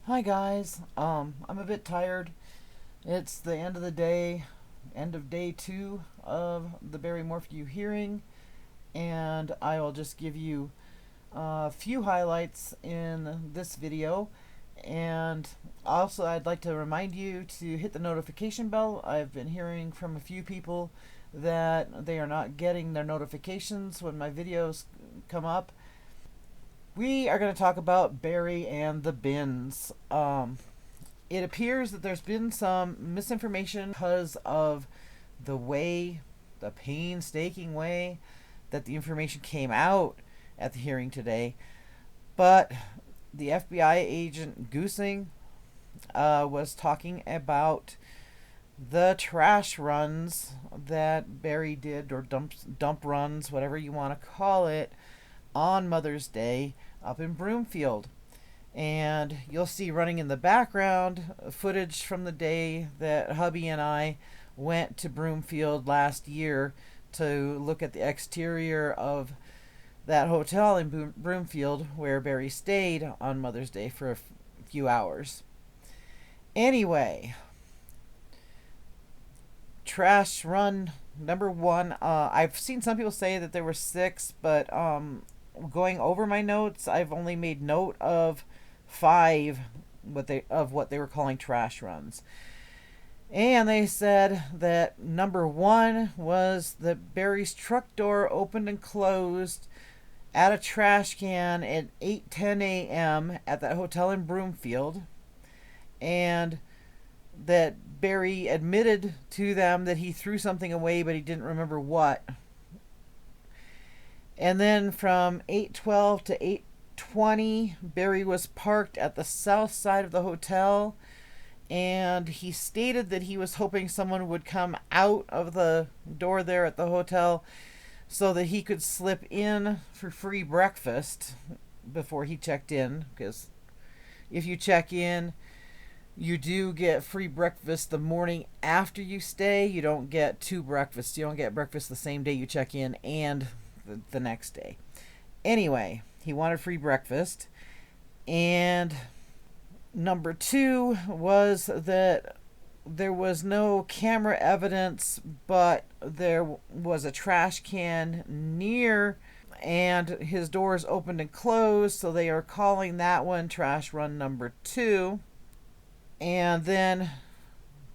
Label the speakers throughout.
Speaker 1: Hi guys. I'm a bit tired. It's the end of the day, end of day 2 of the Morphew Hearing, and I will just give you a few highlights in this video. And also, I'd like to remind you to hit the notification bell. I've been hearing from a few people that they are not getting their notifications when my videos come up. We are going to talk about Barry and the bins. It appears that there's been some misinformation because of the painstaking way that the information came out at the hearing today. But the FBI agent Goosing was talking about the trash runs that Barry did, or dump runs, whatever you want to call it, on Mother's Day up in Broomfield. And you'll see running in the background footage from the day that hubby and I went to Broomfield last year to look at the exterior of that hotel in Broomfield where Barry stayed on Mother's Day for a few hours. Anyway, trash run number 1. I've seen some people say that there were 6, but going over my notes, I've only made note of 5 what they were calling trash runs. And they said that number 1 was that Barry's truck door opened and closed at a trash can at 8:10 a.m. at that hotel in Broomfield, and that Barry admitted to them that he threw something away but he didn't remember what. And then from 8:12 to 8:20, Barry was parked at the south side of the hotel, and he stated that he was hoping someone would come out of the door there at the hotel so that he could slip in for free breakfast before he checked in, because if you check in, you do get free breakfast the morning after you stay. You don't get 2 breakfasts. You don't get breakfast the same day you check in and the next day. Anyway, he wanted free breakfast. And number 2 was that there was no camera evidence, but there was a trash can near, and his doors opened and closed, so they are calling that one trash run number 2. And then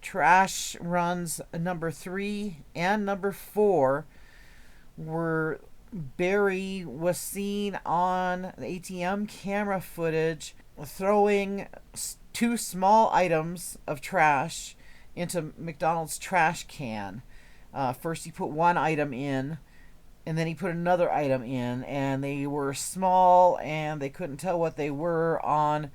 Speaker 1: trash runs number 3 and number 4 were Barry was seen on the ATM camera footage throwing 2 small items of trash into McDonald's trash can. First he put 1 item in, and then he put another item in, and they were small and they couldn't tell what they were on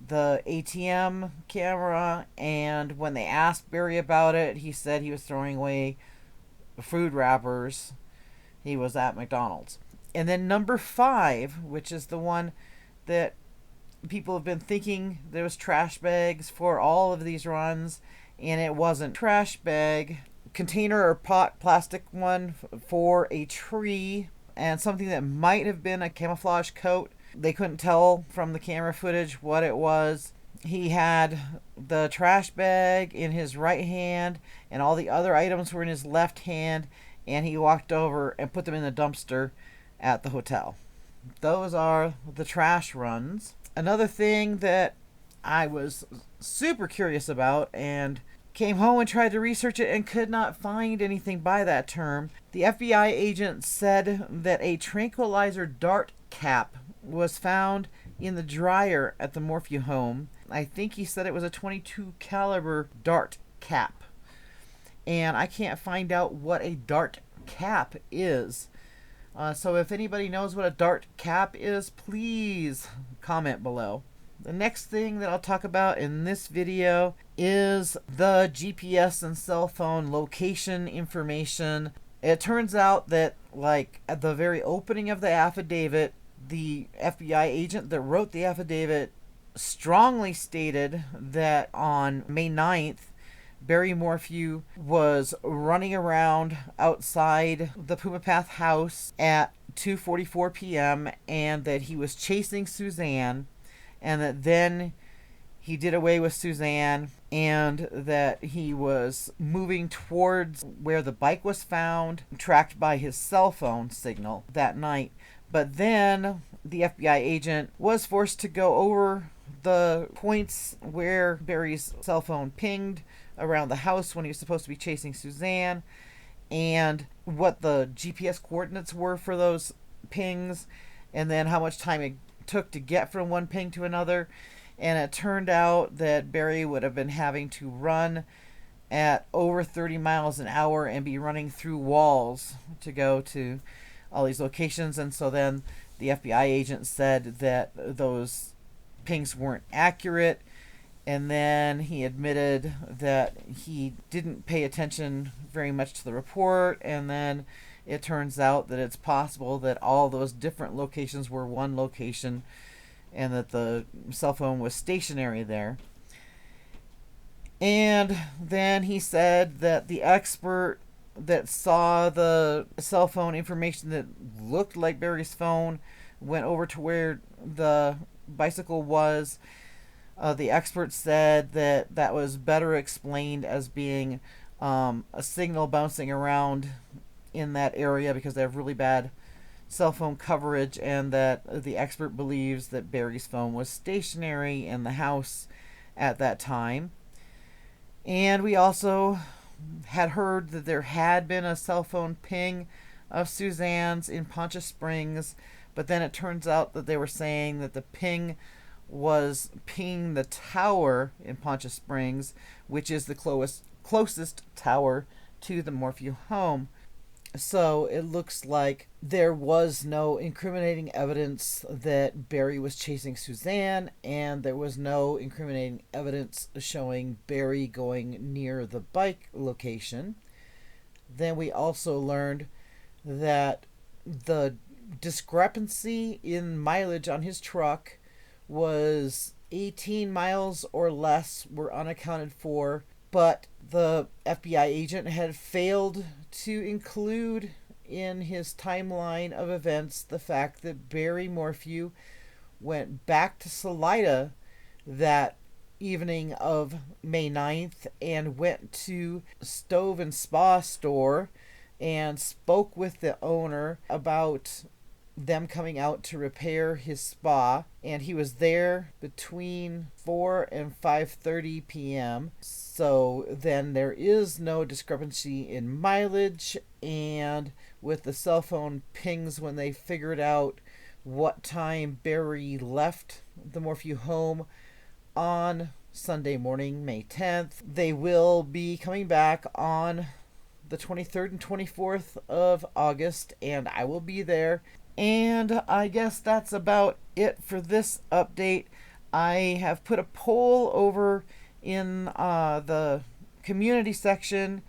Speaker 1: the ATM camera. And when they asked Barry about it, he said he was throwing away food wrappers. He was at McDonald's. And then number 5, which is the one that people have been thinking there was trash bags for all of these runs, and it wasn't. Trash bag, container or pot, plastic one for a tree, and something that might have been a camouflage coat. They couldn't tell from the camera footage what it was. He had the trash bag in his right hand, and all the other items were in his left hand, and he walked over and put them in the dumpster at the hotel. Those are the trash runs. Another thing that I was super curious about and came home and tried to research it and could not find anything by that term. The FBI agent said that a tranquilizer dart cap was found in the dryer at the Morphew home. I think he said it was a .22 caliber dart cap. And I can't find out what a dart cap is. So if anybody knows what a dart cap is, please comment below. The next thing that I'll talk about in this video is the GPS and cell phone location information. It turns out that, like, at the very opening of the affidavit, the FBI agent that wrote the affidavit strongly stated that on May 9th, Barry Morphew was running around outside the Puma Path house at 2:44 p.m. and that he was chasing Suzanne, and that then he did away with Suzanne and that he was moving towards where the bike was found, tracked by his cell phone signal that night. But then the FBI agent was forced to go over the points where Barry's cell phone pinged around the house when he was supposed to be chasing Suzanne, and what the GPS coordinates were for those pings, and then how much time it took to get from one ping to another. And it turned out that Barry would have been having to run at over 30 miles an hour and be running through walls to go to all these locations. And so then the FBI agent said that those pings weren't accurate. And then he admitted that he didn't pay attention very much to the report. And then it turns out that it's possible that all those different locations were one location and that the cell phone was stationary there. And then he said that the expert that saw the cell phone information that looked like Barry's phone went over to where the bicycle was. The expert said that that was better explained as being a signal bouncing around in that area because they have really bad cell phone coverage, and that the expert believes that Barry's phone was stationary in the house at that time. And we also had heard that there had been a cell phone ping of Suzanne's in Poncha Springs, but then it turns out that they were saying that the ping was pinging the tower in Poncha Springs, which is the closest tower to the Morphew home. So it looks like there was no incriminating evidence that Barry was chasing Suzanne, and there was no incriminating evidence showing Barry going near the bike location. Then we also learned that the discrepancy in mileage on his truck was 18 miles or less were unaccounted for, but the FBI agent had failed to include in his timeline of events the fact that Barry Morphew went back to Salida that evening of May 9th and went to Stove and Spa store and spoke with the owner about them coming out to repair his spa, and he was there between 4 and 5:30 p.m. So then there is no discrepancy in mileage, and with the cell phone pings when they figured out what time Barry left the Morphew home on Sunday morning, May 10th, they will be coming back on the 23rd and 24th of August, and I will be there. And I guess that's about it for this update. I have put a poll over in the community section,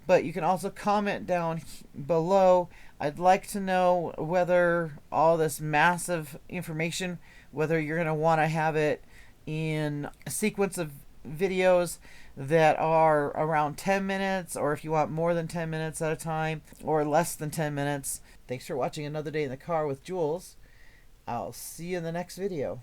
Speaker 1: but you can also comment down below. I'd like to know whether all this massive information, whether you're going to want to have it in a sequence of videos that are around 10 minutes, or if you want more than 10 minutes at a time, or less than 10 minutes. Thanks for watching Another Day in the Car with Jules. I'll see you in the next video.